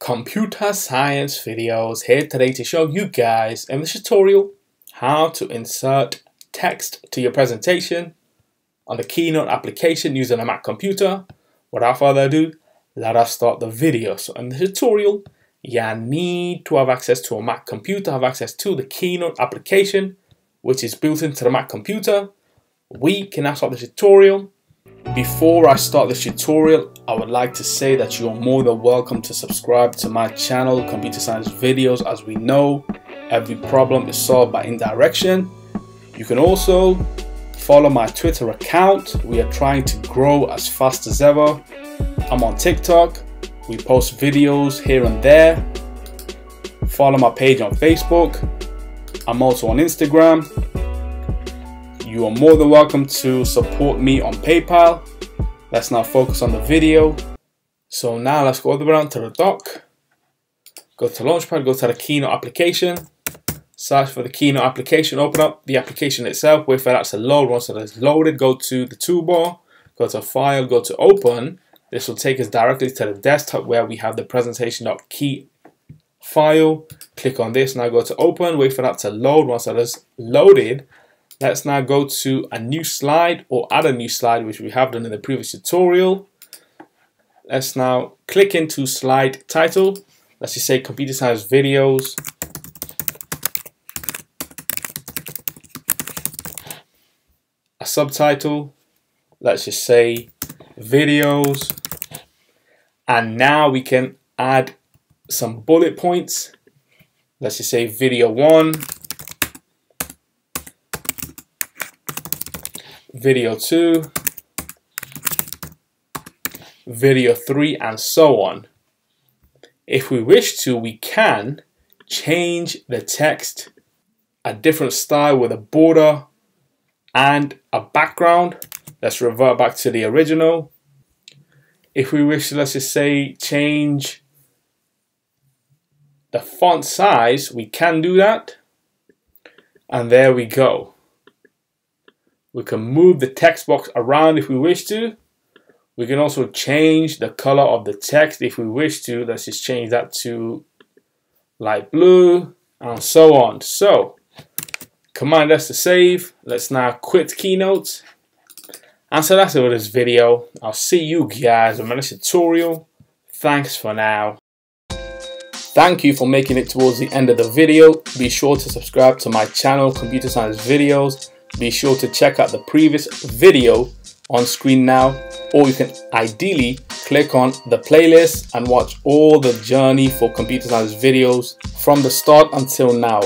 Computer science videos here today to show you guys in this tutorial how to insert text to your presentation on the Keynote application using a Mac computer. Without further ado, let us start the video. So in the tutorial, you need to have access to a Mac computer, have access to the Keynote application, which is built into the Mac computer. We can now start the tutorial. Before I start this tutorial, I would like to say that you are more than welcome to subscribe to my channel, Computer Science Videos. As we know, every problem is solved by indirection. You can also follow my Twitter account. We are trying to grow as fast as ever. I'm on TikTok. We post videos here and there. Follow my page on Facebook. I'm also on Instagram. You are more than welcome to support me on PayPal. Let's now focus on the video. So now let's go all the way down to the dock. Go to Launchpad, go to the Keynote application. Search for the Keynote application, open up the application itself, wait for that to load. Once it is loaded, go to the toolbar, go to File, go to Open. This will take us directly to the desktop where we have the presentation.key file. Click on this, now go to Open, wait for that to load. Once that is loaded, let's now go to a new slide or add a new slide, which we have done in the previous tutorial. Let's now click into slide title. Let's just say Computer Science Videos. A subtitle. Let's just say Videos. And now we can add some bullet points. Let's just say Video 1. Video 2, Video 3, and so on. If we wish to, we can change the text a different style with a border and a background. Let's revert back to the original. If we wish to, let's just say, change the font size, we can do that. And there we go. We can move the text box around if we wish to. We can also change the color of the text if we wish to. Let's just change that to light blue and so on. So, Command S to save. Let's now quit Keynote. And so that's it for this video. I'll see you guys in my next tutorial. Thanks for now. Thank you for making it towards the end of the video. Be sure to subscribe to my channel, Computer Science Videos. Be sure to check out the previous video on screen now, or you can ideally click on the playlist and watch all the journey for computer science videos from the start until now.